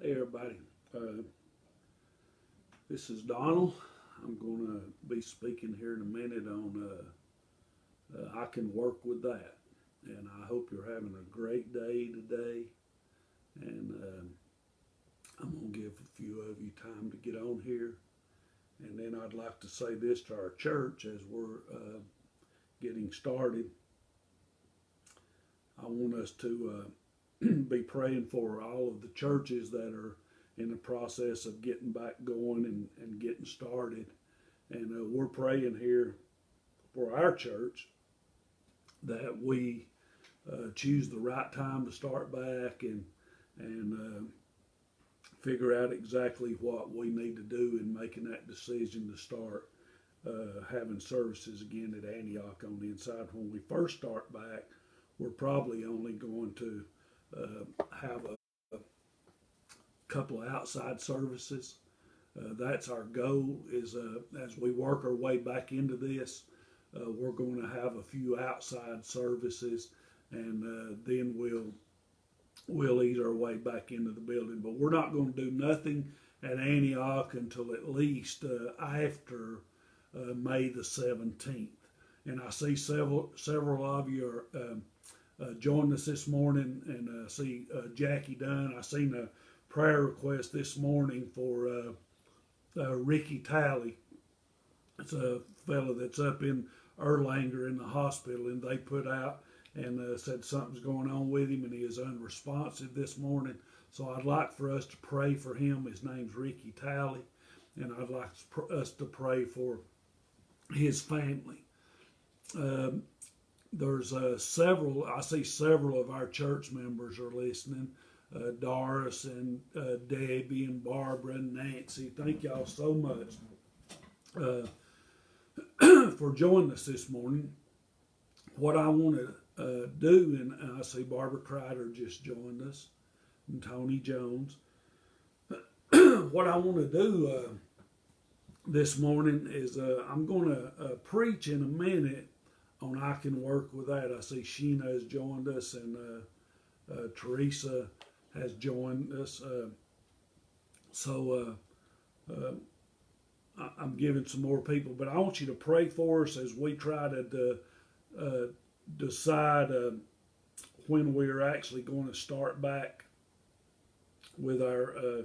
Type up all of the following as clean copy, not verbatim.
Hey everybody, this is Donald. I'm going to be speaking here in a minute on I can work with that, and I hope you're having a great day today. And I'm going to give a few of you time to get on here, and then I'd like to say this to our church as we're getting started. I want us to be praying for all of the churches that are in the process of getting back going and getting started. And we're praying here for our church that we choose the right time to start back and figure out exactly what we need to do in making that decision to start having services again at Antioch on the inside. When we first start back, we're probably only going to have a couple of outside services. That's our goal, is as we work our way back into this, we're going to have a few outside services, and then we'll ease our way back into the building. But we're not going to do nothing at Antioch until at least after May the 17th. And I see several of you are joined us this morning, and see Jackie Dunn. I seen a prayer request this morning for Ricky Talley. It's a fellow that's up in Erlanger in the hospital, and they put out and said something's going on with him, and he is unresponsive this morning. So I'd like for us to pray for him. His name's Ricky Talley, and I'd like us to pray for his family. There's several, I see several of our church members are listening. Doris and Debbie and Barbara and Nancy. Thank y'all so much for joining us this morning. What I want to do, and I see Barbara Crider just joined us, and Tony Jones. What I want to do this morning is I'm going to preach in a minute on I Can Work With That. I see Sheena has joined us, and Teresa has joined us. I'm giving some more people, but I want you to pray for us as we try to decide when we're actually going to start back with our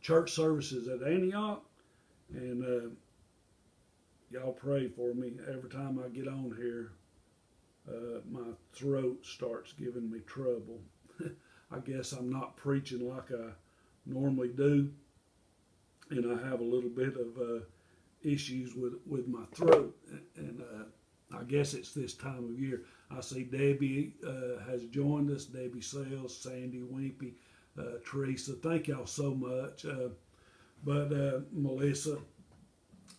church services at Antioch. And y'all pray for me. Every time I get on here, my throat starts giving me trouble. I guess I'm not preaching like I normally do, and I have a little bit of issues with my throat, and I guess it's this time of year. I see Debbie has joined us, Debbie Sales, Sandy Wimpy, Teresa. Thank y'all so much. But Melissa,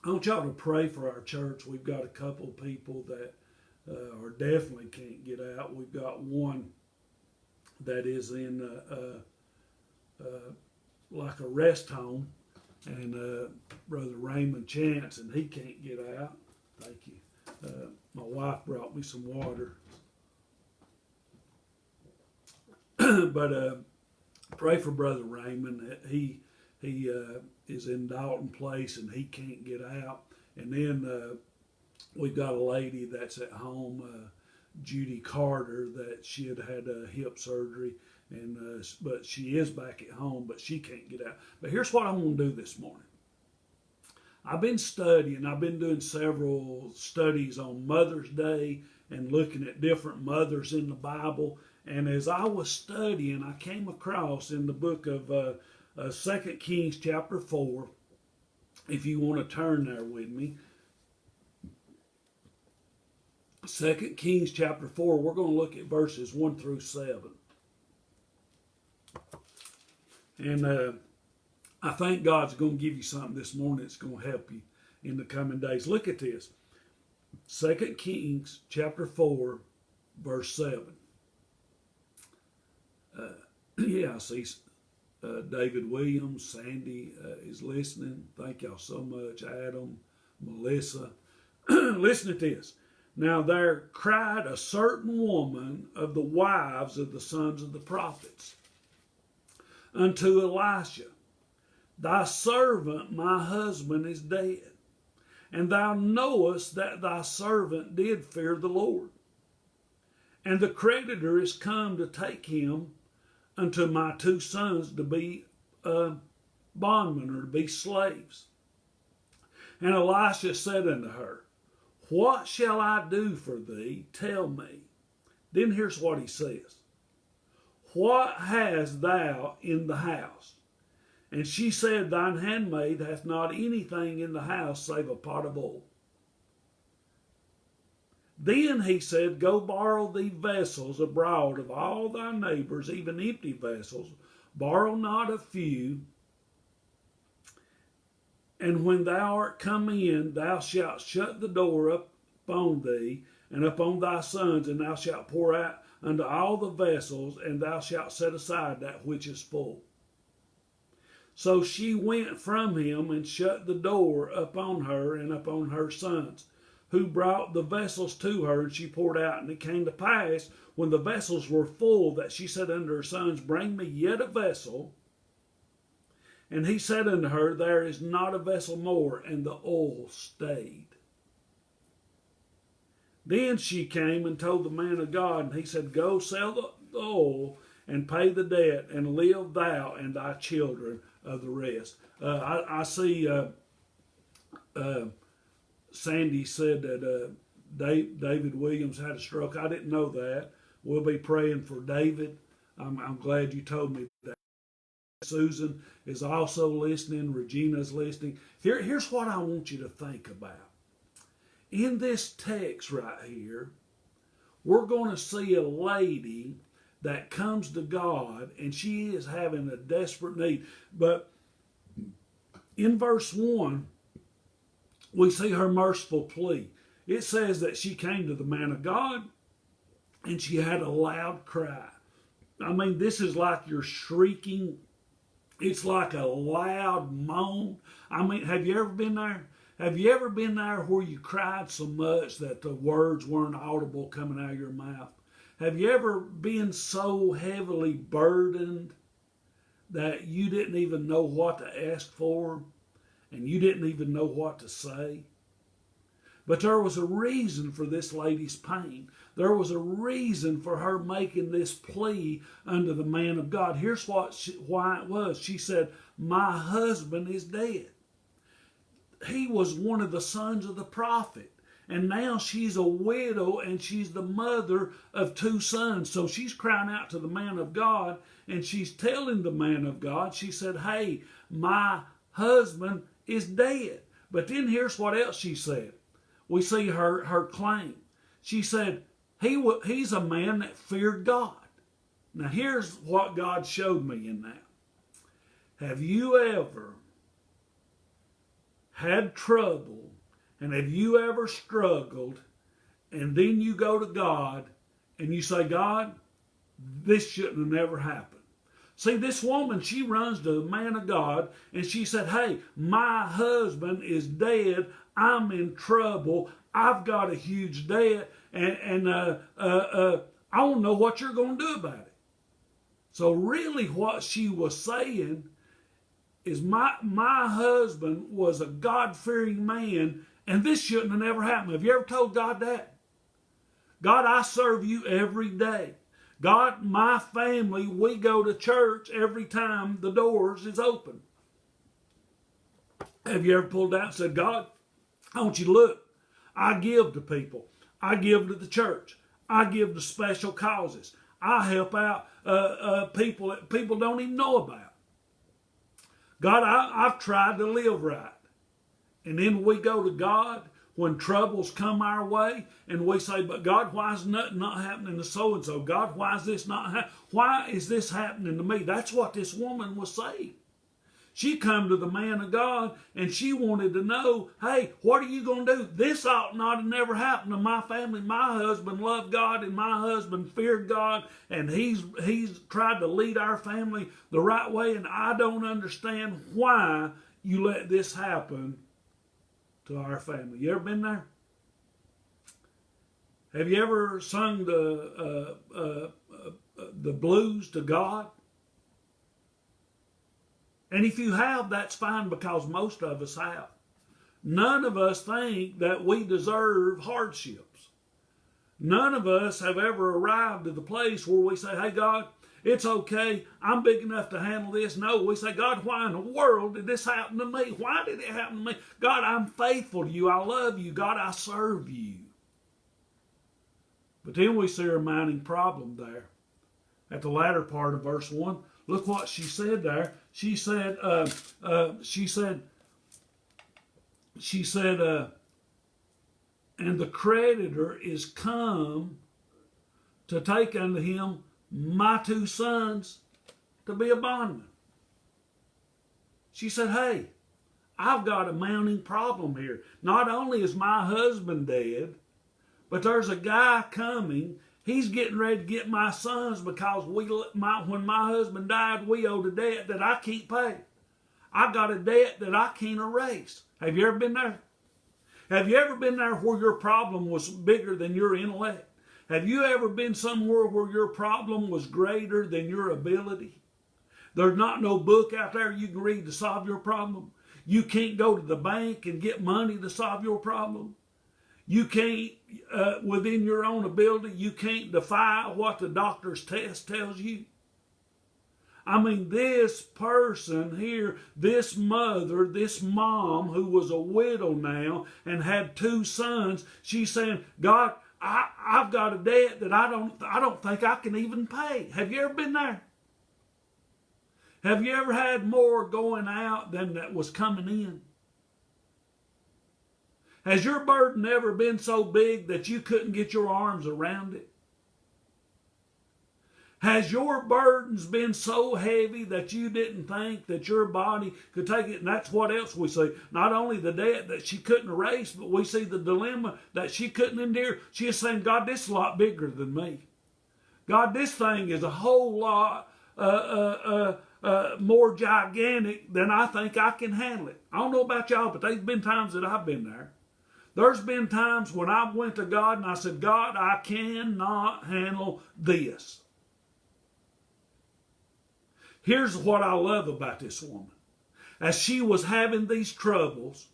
I want y'all to pray for our church. We've got a couple of people that are definitely can't get out. We've got one that is in like a rest home, and Brother Raymond Chance, and he can't get out. Thank you. My wife brought me some water. But pray for Brother Raymond. He is in Dalton Place, and he can't get out. And then we've got a lady that's at home, Judy Carter, that she had hip surgery, and but she is back at home, but she can't get out. But here's what I'm going to do this morning. I've been studying. I've been doing several studies on Mother's Day and looking at different mothers in the Bible. And as I was studying, I came across in the book of 2 Kings chapter 4, if you want to turn there with me. 2 Kings chapter 4, we're going to look at verses 1 through 7. And I think God's going to give you something this morning that's going to help you in the coming days. Look at this. 2 Kings chapter 4, verse 7. I see David Williams, Sandy is listening. Thank y'all so much. Adam, Melissa. Listen to this. Now there cried a certain woman of the wives of the sons of the prophets unto Elisha, Thy servant, my husband, is dead. And thou knowest that thy servant did fear the Lord. And the creditor is come to take him unto my two sons to be bondmen, or to be slaves. And Elisha said unto her, What shall I do for thee? Tell me. Then here's what he says. What hast thou in the house? And she said, Thine handmaid hath not anything in the house save a pot of oil. Then he said, Go borrow thee vessels abroad of all thy neighbors, even empty vessels. Borrow not a few. And when thou art come in, thou shalt shut the door up upon thee and upon thy sons, and thou shalt pour out unto all the vessels, and thou shalt set aside that which is full. So she went from him and shut the door upon her and upon her sons, who brought the vessels to her, and she poured out. And it came to pass, when the vessels were full, that she said unto her sons, Bring me yet a vessel. And he said unto her, There is not a vessel more, and the oil stayed. Then she came and told the man of God, and he said, Go sell the oil and pay the debt, and live thou and thy children of the rest. I see Sandy said that David Williams had a stroke. I didn't know that. We'll be praying for David. I'm glad you told me that. Susan is also listening. Regina's listening. Here's what I want you to think about. In this text right here, we're going to see a lady that comes to God, and she is having a desperate need. But in verse 1, we see her merciful plea. It says that she came to the man of God, and she had a loud cry. I mean, this is like you're shrieking. It's like a loud moan. I mean, have you ever been there? Have you ever been there where you cried so much that the words weren't audible coming out of your mouth? Have you ever been so heavily burdened that you didn't even know what to ask for, and you didn't even know what to say? But there was a reason for this lady's pain. There was a reason for her making this plea unto the man of God. Here's why it was. She said, My husband is dead. He was one of the sons of the prophet. And now she's a widow, and she's the mother of two sons. So she's crying out to the man of God, and she's telling the man of God, she said, Hey, my husband is dead. But then here's what else she said. We see her claim. She said, he's a man that feared God. Now here's what God showed me in that. Have you ever had trouble, and have you ever struggled, and then you go to God and you say, God, this shouldn't have never happened? See, this woman, she runs to the man of God, and she said, Hey, my husband is dead. I'm in trouble. I've got a huge debt, and I don't know what you're going to do about it. So really what she was saying is my husband was a God-fearing man, and this shouldn't have never happened. Have you ever told God that? God, I serve you every day. God, my family, we go to church every time the doors is open. Have you ever pulled out and said, God, I want you to look. I give to people. I give to the church. I give to special causes. I help out people that people don't even know about. God, I've tried to live right. And then we go to God when troubles come our way, and we say, but God, why is nothing not happening to so-and-so? God, why is this not happening? Why is this happening to me? That's what this woman was saying. She come to the man of God, and she wanted to know, hey, what are you going to do? This ought not have never happened to my family. My husband loved God, and my husband feared God, and he's tried to lead our family the right way, and I don't understand why you let this happen to our family. You ever been there? Have you ever sung the blues to God? And if you have, that's fine, because most of us have. None of us think that we deserve hardships. None of us have ever arrived at the place where we say, hey, God, it's okay, I'm big enough to handle this. No, we say, God, why in the world did this happen to me? Why did it happen to me? God, I'm faithful to you. I love you. God, I serve you. But then we see a mounting problem there. At the latter part of verse 1, look what she said there. She said, and the creditor is come to take unto him my 2 sons to be a bondman. She said, hey, I've got a mounting problem here. Not only is my husband dead, but there's a guy coming. He's getting ready to get my sons because when my husband died, we owed a debt that I can't pay. I got a debt that I can't erase. Have you ever been there? Have you ever been there where your problem was bigger than your intellect? Have you ever been somewhere where your problem was greater than your ability? There's not no book out there you can read to solve your problem. You can't go to the bank and get money to solve your problem. You can't, within your own ability, you can't defy what the doctor's test tells you. I mean, this person here, this mother, this mom who was a widow now and had 2 sons, she's saying, God, I've got a debt that I don't think I can even pay. Have you ever been there? Have you ever had more going out than that was coming in? Has your burden ever been so big that you couldn't get your arms around it? Has your burdens been so heavy that you didn't think that your body could take it? And that's what else we see. Not only the debt that she couldn't erase, but we see the dilemma that she couldn't endure. She is saying, God, this is a lot bigger than me. God, this thing is a whole lot more gigantic than I think I can handle it. I don't know about y'all, but there's been times that I've been there. There's been times when I went to God and I said, God, I cannot handle this. Here's what I love about this woman. As she was having these troubles,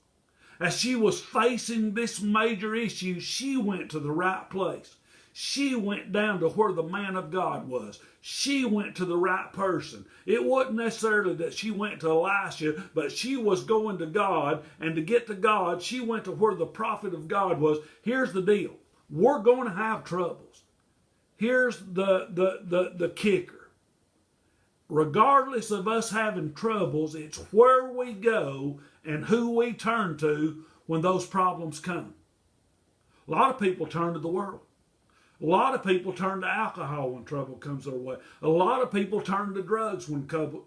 as she was facing this major issue, she went to the right place. She went down to where the man of God was. She went to the right person. It wasn't necessarily that she went to Elisha, but she was going to God, and to get to God, she went to where the prophet of God was. Here's the deal. We're going to have troubles. Here's the kicker. Regardless of us having troubles, it's where we go and who we turn to when those problems come. A lot of people turn to the world. A lot of people turn to alcohol when trouble comes their way. A lot of people turn to drugs when trouble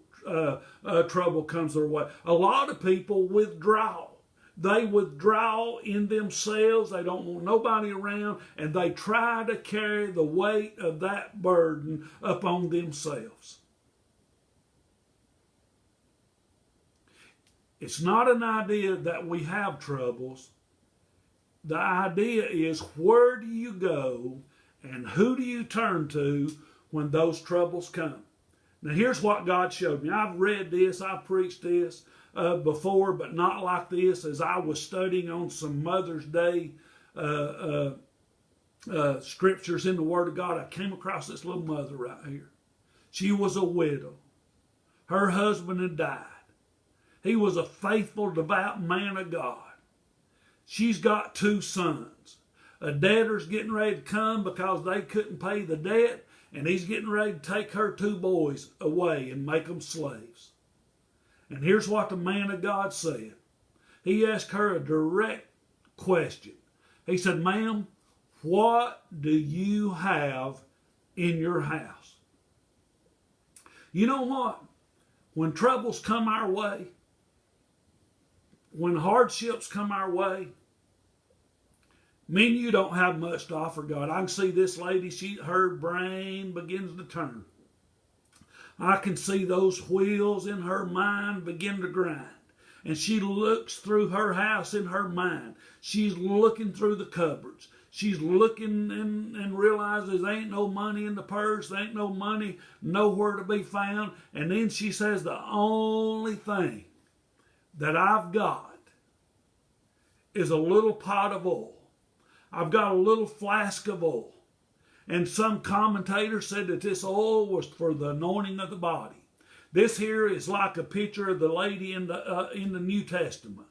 comes their way. A lot of people withdraw. They withdraw in themselves. They don't want nobody around, and they try to carry the weight of that burden upon themselves. It's not an idea that we have troubles. The idea is, where do you go and who do you turn to when those troubles come? Now here's what God showed me. I've read this, I've preached this before, but not like this. As I was studying on some Mother's Day scriptures in the Word of God, I came across this little mother right here. She was a widow. Her husband had died. He was a faithful, devout man of God. She's got 2 sons. A debtor's getting ready to come because they couldn't pay the debt, and he's getting ready to take her 2 boys away and make them slaves. And here's what the man of God said. He asked her a direct question. He said, ma'am, what do you have in your house? You know what? When troubles come our way, when hardships come our way, me and you don't have much to offer God. I can see this lady, her brain begins to turn. I can see those wheels in her mind begin to grind. And she looks through her house in her mind. She's looking through the cupboards. She's looking and realizes there ain't no money in the purse. There ain't no money nowhere to be found. And then she says, the only thing that I've got is a little pot of oil. I've got a little flask of oil. And some commentator said that this oil was for the anointing of the body. This here is like a picture of the lady in the New Testament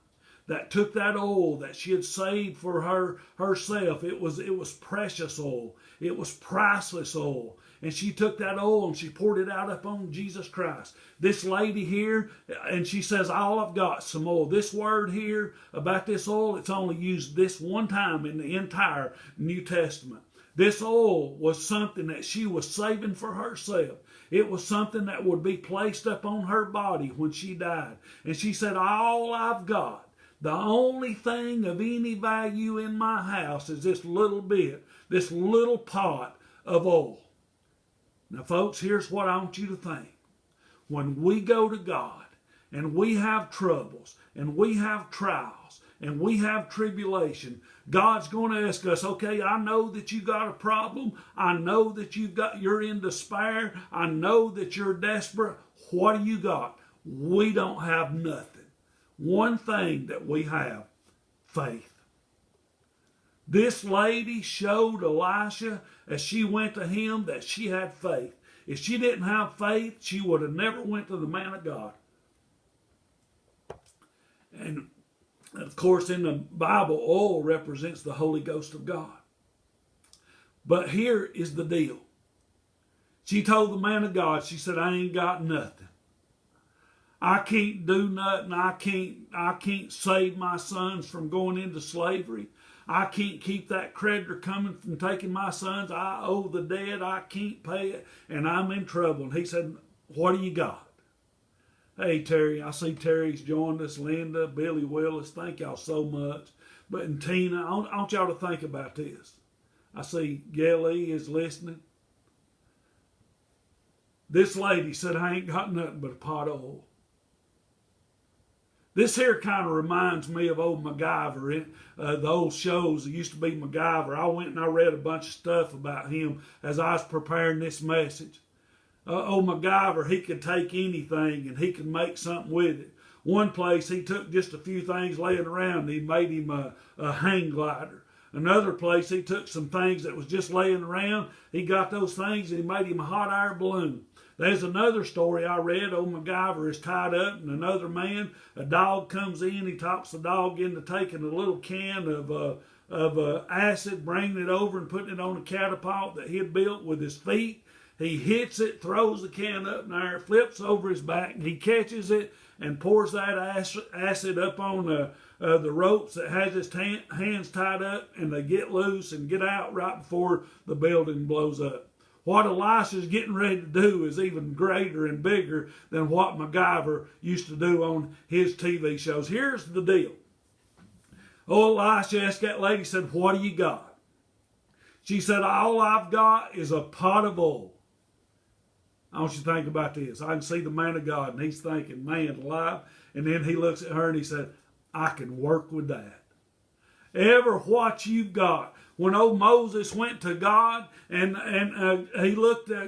that took that oil that she had saved for herself. It was precious oil. It was priceless oil. And she took that oil and she poured it out upon Jesus Christ. This lady here, and she says, all I've got some oil. This word here about this oil, it's only used this one time in the entire New Testament. This oil was something that she was saving for herself. It was something that would be placed upon her body when she died. And she said, all I've got, the only thing of any value in my house is this little bit, this little pot of oil. Now, folks, here's what I want you to think. When we go to God and we have troubles and we have trials and we have tribulation, God's going to ask us, okay, I know that you got a problem. I know that you're in despair. I know that you're desperate. What do you got? We don't have nothing. One thing that we have, faith. This lady showed Elisha as she went to him that she had faith. If she didn't have faith, she would have never went to the man of God. And of course, in the Bible, oil represents the Holy Ghost of God. But here is the deal. She told the man of God, she said, I ain't got nothing. I can't do nothing. I can't save my sons from going into slavery. I can't keep that creditor coming from taking my sons. I owe the debt. I can't pay it, and I'm in trouble. And he said, what do you got? Hey, Terry, I see Terry's joined us. Linda, Billy Willis, thank y'all so much. But and Tina, I want y'all to think about this. I see Gelly is listening. This lady said, I ain't got nothing but a pot of oil. This here kind of reminds me of old MacGyver, the old shows. There used to be MacGyver. I went and I read a bunch of stuff about him as I was preparing this message. Old MacGyver, he could take anything and he could make something with it. One place, he took just a few things laying around and he made him a hang glider. Another place, he took some things that was just laying around. He got those things and he made him a hot air balloon. There's another story I read. Old MacGyver is tied up and another man, a dog comes in. He talks the dog into taking a little can of acid, bringing it over and putting it on a catapult that he had built with his feet. He hits it, throws the can up in the air, flips over his back, and he catches it and pours that acid up on the ropes that has his hands tied up, and they get loose and get out right before the building blows up. What Elisha's getting ready to do is even greater and bigger than what MacGyver used to do on his TV shows. Here's the deal. Old Elisha asked that lady, said, what do you got? She said, all I've got is a pot of oil. I want you to think about this. I can see the man of God, and he's thinking, man alive. And then he looks at her and he said, I can work with that. Ever what you've got. When old Moses went to God and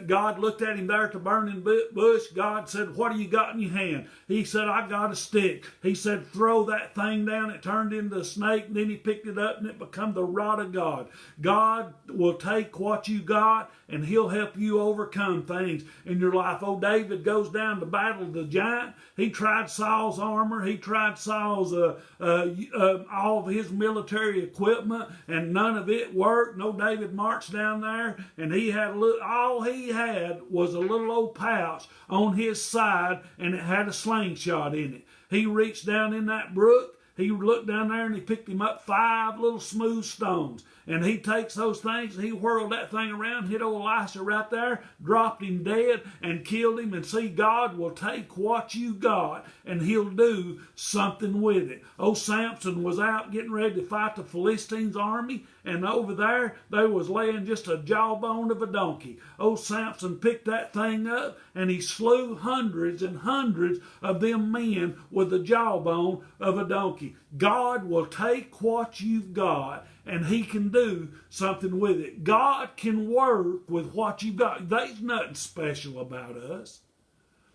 God looked at him there at the burning bush, God said, what do you got in your hand? He said, I got a stick. He said, throw that thing down. It turned into a snake. And then he picked it up and it became the rod of God. God will take what you got and he'll help you overcome things in your life. Old David goes down to battle the giant. He tried Saul's armor. He tried Saul's all of his military equipment, and none of it worked. No, David marched down there, and he had all he had was a little old pouch on his side, and it had a slingshot in it. He reached down in that brook. He looked down there and he picked him up 5 little smooth stones. And he takes those things and he whirled that thing around, hit old Elisha right there, dropped him dead and killed him. And see, God will take what you got and he'll do something with it. Old Samson was out getting ready to fight the Philistines' army. And over there was laying just a jawbone of a donkey. Old Samson picked that thing up and he slew hundreds and hundreds of them men with the jawbone of a donkey. God will take what you've got and he can do something with it. God can work with what you've got. There's nothing special about us.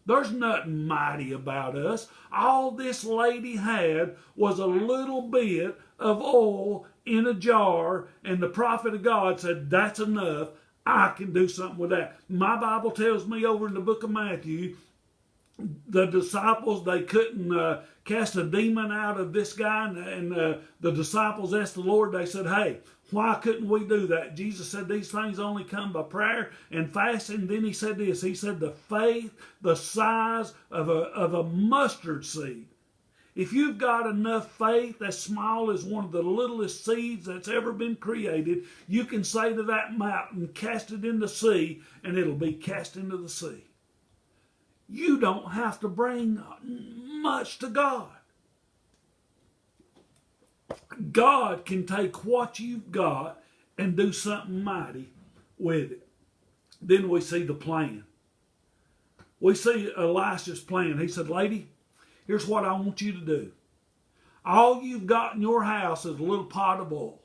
There's nothing mighty about us. All this lady had was a little bit of oil in a jar, and the prophet of God said, that's enough. I can do something with that. My Bible tells me over in the book of Matthew, the disciples, they couldn't cast a demon out of this guy, and the disciples asked the Lord, they said, hey, why couldn't we do that? Jesus said these things only come by prayer and fasting. Then he said this, he said the faith the size of a mustard seed. If you've got enough faith as small as one of the littlest seeds that's ever been created, you can say to that mountain, cast it in the sea, and it'll be cast into the sea. You don't have to bring much to God. God can take what you've got and do something mighty with it. Then we see the plan. We see Elisha's plan. He said, lady, here's what I want you to do. All you've got in your house is a little pot of oil.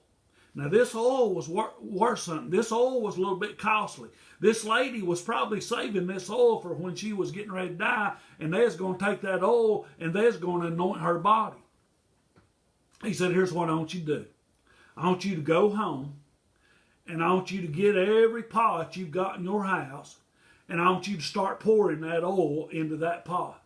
Now, this oil was worth something. This oil was a little bit costly. This lady was probably saving this oil for when she was getting ready to die, and they was going to take that oil and they was going to anoint her body. He said, here's what I want you to do. I want you to go home, and I want you to get every pot you've got in your house, and I want you to start pouring that oil into that pot.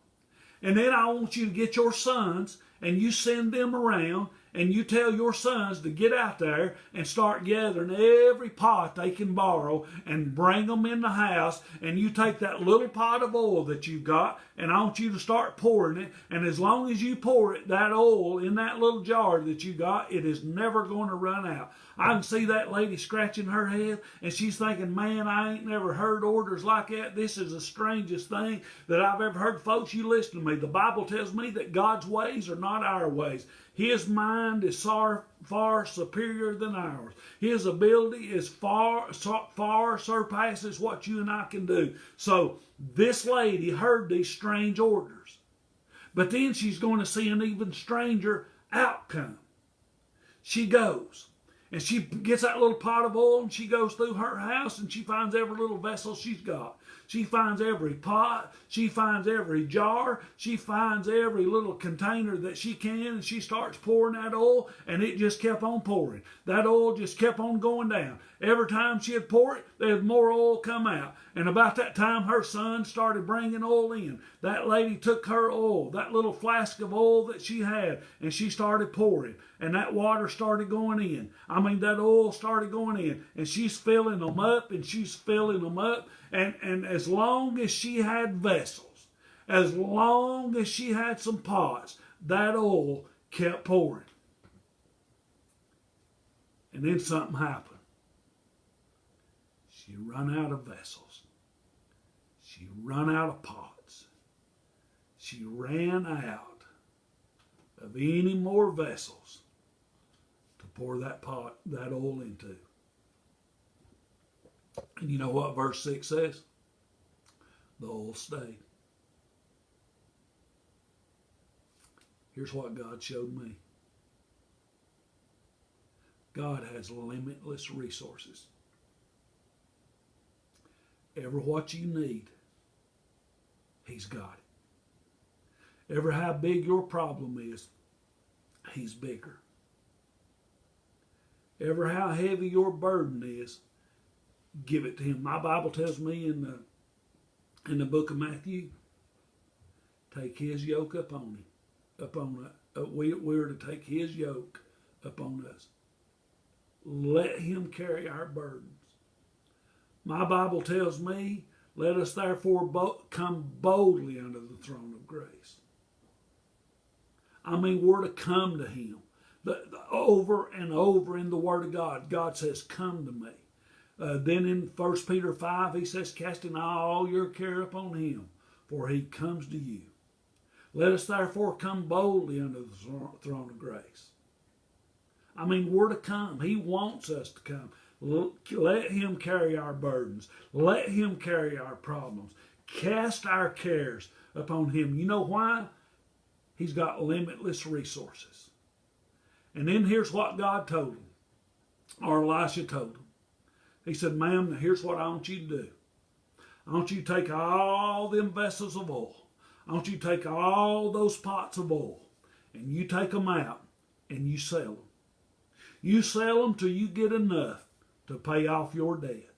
And then I want you to get your sons, and you send them around, and you tell your sons to get out there and start gathering every pot they can borrow and bring them in the house. And you take that little pot of oil that you've got, and I want you to start pouring it. And as long as you pour it, that oil in that little jar that you got, it is never going to run out. I can see that lady scratching her head, and she's thinking, man, I ain't never heard orders like that. This is the strangest thing that I've ever heard. Folks, you listen to me. The Bible tells me that God's ways are not our ways. His mind is far superior than ours. His ability is far surpasses what you and I can do. So this lady heard these strange orders. But then she's going to see an even stranger outcome. She goes, and she gets that little pot of oil, and she goes through her house, and she finds every little vessel she's got. She finds every pot. She finds every jar. She finds every little container that she can, and she starts pouring that oil, and it just kept on pouring. That oil just kept on going down. Every time she'd pour it, there'd more oil come out. And about that time, her son started bringing oil in. That lady took her oil, that little flask of oil that she had, and she started pouring. And that water started going in. That oil started going in. And she's filling them up, and she's filling them up. And as long as she had vessels, as long as she had some pots, that oil kept pouring. And then something happened. She run out of vessels. She run out of pots. She ran out of any more vessels to pour that oil into. And you know what verse 6 says? The oil stayed. Here's what God showed me. God has limitless resources. Ever what you need, He's got it. Ever how big your problem is, He's bigger. Ever how heavy your burden is, give it to Him. My Bible tells me in the book of Matthew, take His yoke upon Him. We're to take His yoke upon us. Let Him carry our burdens. My Bible tells me, let us therefore come boldly under the throne of grace. We're to come to Him. Over and over in the Word of God, God says, come to me. Then in 1 Peter 5, He says, casting all your care upon Him, for He comes to you. Let us therefore come boldly under the throne of grace. We're to come. He wants us to come. Let Him carry our burdens. Let Him carry our problems. Cast our cares upon Him. You know why? He's got limitless resources. And then here's what God told him. Or Elisha told him. He said, ma'am, here's what I want you to do. I want you to take all them vessels of oil. I want you to take all those pots of oil, and you take them out and you sell them. You sell them till you get enough to pay off your debt.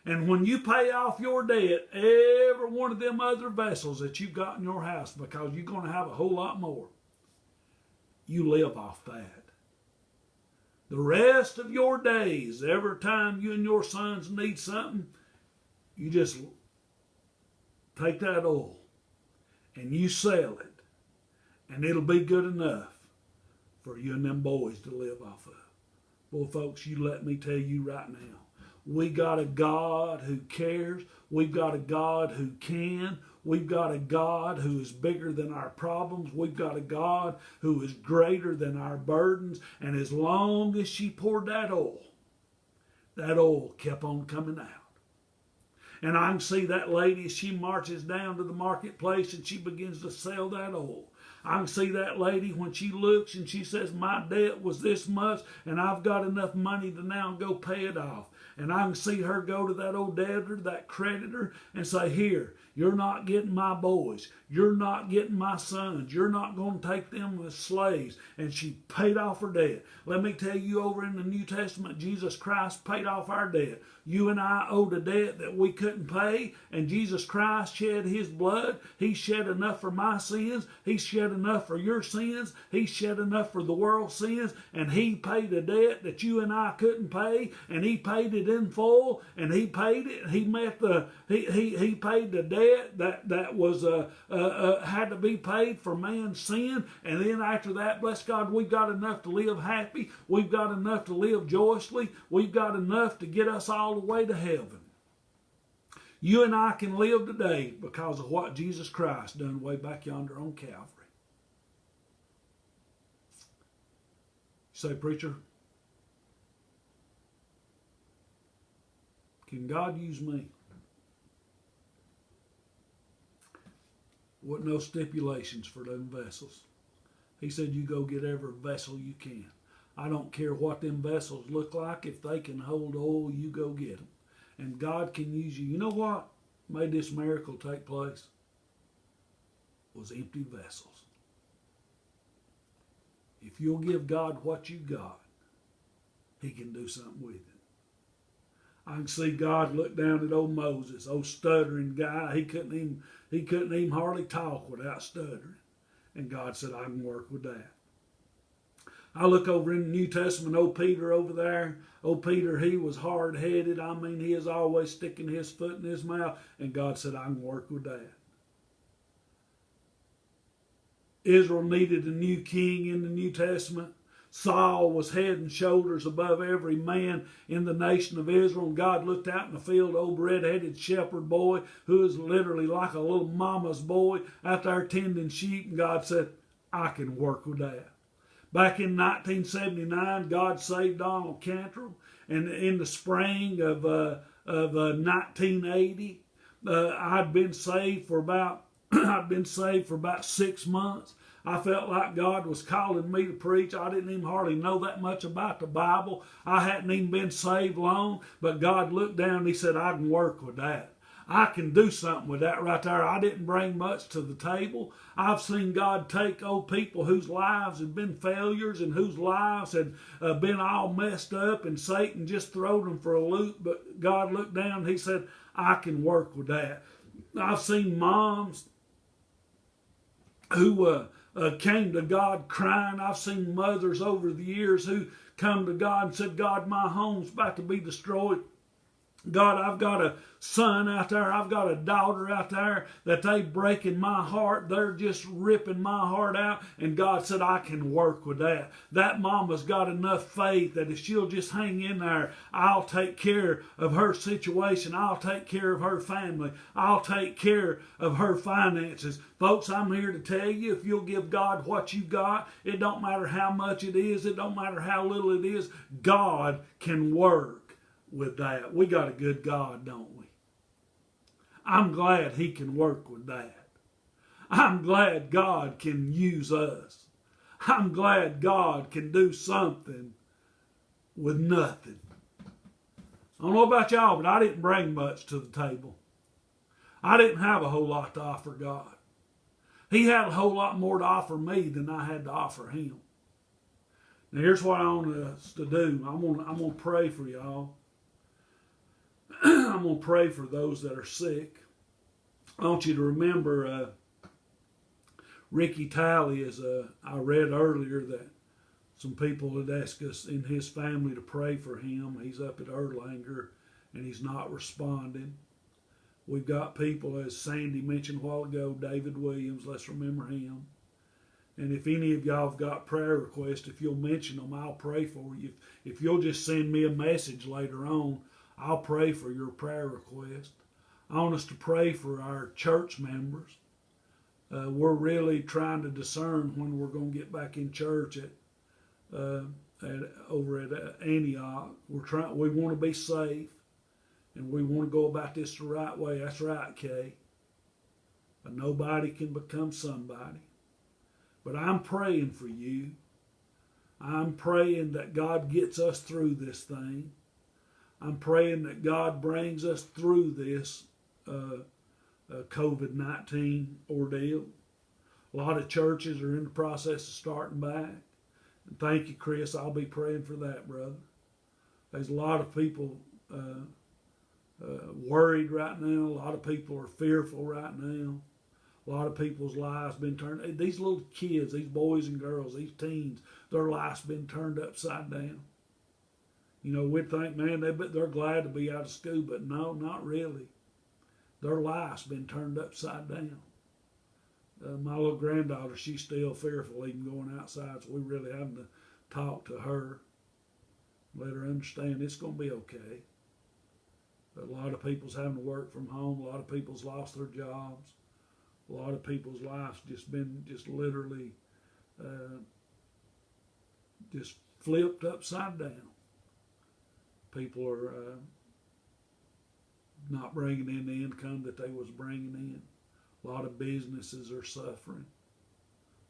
And when you pay off your debt, every one of them other vessels that you've got in your house, because you're going to have a whole lot more, you live off that. The rest of your days, every time you and your sons need something, you just take that oil and you sell it, and it'll be good enough for you and them boys to live off of. Well, folks, you let me tell you right now, we got a God who cares. We've got a God who can. We've got a God who is bigger than our problems. We've got a God who is greater than our burdens. And as long as she poured that oil kept on coming out. And I can see that lady as she marches down to the marketplace and she begins to sell that oil. I can see that lady when she looks and she says, my debt was this much and I've got enough money to now go pay it off. And I can see her go to that old debtor, that creditor, and say, here, you're not getting my boys. You're not getting my sons. You're not going to take them as slaves. And she paid off her debt. Let me tell you, over in the New Testament, Jesus Christ paid off our debt. You and I owed a debt that we couldn't pay, and Jesus Christ shed his blood. He shed enough for my sins. He shed enough for your sins. He shed enough for the world's sins, and he paid a debt that you and I couldn't pay, and he paid it in full, and he paid it. He met the he paid the debt that was had to be paid for man's sin, and then after that, bless God, we've got enough to live happy. We've got enough to live joyously. We've got enough to get us all the way to heaven. You and I can live today because of what Jesus Christ done way back yonder on Calvary. You say, preacher, can God use me? Wasn't no stipulations for them vessels. He said, you go get every vessel you can. I don't care what them vessels look like. If they can hold oil, you go get them. And God can use you. You know what made this miracle take place? Was empty vessels. If you'll give God what you got, he can do something with it. I can see God look down at old Moses, old stuttering guy. He couldn't even hardly talk without stuttering. And God said, I can work with that. I look over in the New Testament, old Peter over there. Old Peter, he was hard-headed. I mean, he is always sticking his foot in his mouth. And God said, I can work with that. Israel needed a new king in the New Testament. Saul was head and shoulders above every man in the nation of Israel. And God looked out in the field, old red-headed shepherd boy who was literally like a little mama's boy out there tending sheep. And God said, I can work with that. Back in 1979, God saved Donald Cantrell. And in the spring of 1980, I'd been saved for about 6 months. I felt like God was calling me to preach. I didn't even hardly know that much about the Bible. I hadn't even been saved long, but God looked down and he said, I can work with that. I can do something with that right there. I didn't bring much to the table. I've seen God take old people whose lives had been failures and whose lives had been all messed up, and Satan just throwed them for a loop. But God looked down and he said, I can work with that. I've seen moms who came to God crying. I've seen mothers over the years who come to God and said, God, my home's about to be destroyed. God, I've got a son out there. I've got a daughter out there that they breaking my heart. They're just ripping my heart out. And God said, I can work with that. That mama's got enough faith that if she'll just hang in there, I'll take care of her situation. I'll take care of her family. I'll take care of her finances. Folks, I'm here to tell you, if you'll give God what you got, it don't matter how much it is. It don't matter how little it is. God can work with that. We got a good God, don't we? I'm glad he can work with that. I'm glad God can use us. I'm glad God can do something with nothing. I don't know about y'all, but I didn't bring much to the table. I didn't have a whole lot to offer God. He had a whole lot more to offer me than I had to offer him. Now here's what I want us to do. I'm gonna pray for y'all. I'm gonna pray for those that are sick. I want you to remember Ricky Talley, I read earlier that some people had asked us in his family to pray for him. He's up at Erlanger and he's not responding. We've got people, as Sandy mentioned a while ago, David Williams, let's remember him. And if any of y'all have got prayer requests, if you'll mention them, I'll pray for you. If you'll just send me a message later on, I'll pray for your prayer request. I want us to pray for our church members. We're really trying to discern when we're going to get back in church over at Antioch. We want to be safe, and we want to go about this the right way. That's right, Kay. But nobody can become somebody. But I'm praying for you. I'm praying that God gets us through this thing. I'm praying that God brings us through this COVID-19 ordeal. A lot of churches are in the process of starting back. And thank you, Chris. I'll be praying for that, brother. There's a lot of people worried right now. A lot of people are fearful right now. A lot of people's lives been turned. These little kids, these boys and girls, these teens, their life's been turned upside down. You know, we'd think, man, they're glad to be out of school, but no, not really. Their life's been turned upside down. My little granddaughter, she's still fearful even going outside, so we really having to talk to her, let her understand it's going to be okay. But a lot of people's having to work from home. A lot of people's lost their jobs. A lot of people's lives just literally just flipped upside down. People are not bringing in the income that they was bringing in. A lot of businesses are suffering.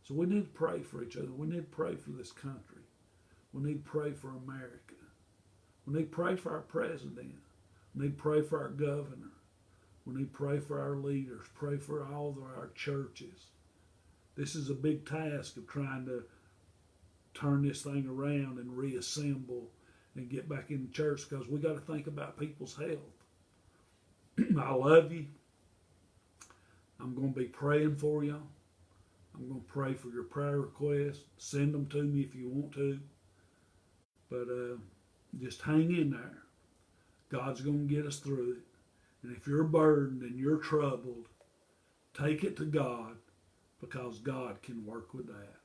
So we need to pray for each other. We need to pray for this country. We need to pray for America. We need to pray for our president. We need to pray for our governor. We need to pray for our leaders. Pray for all of our churches. This is a big task of trying to turn this thing around and reassemble and get back in church, because we got to think about people's health. I love you. I'm going to be praying for you. I'm going to pray for your prayer requests. Send them to me if you want to. But just hang in there. God's going to get us through it. And if you're burdened and you're troubled, take it to God, because God can work with that.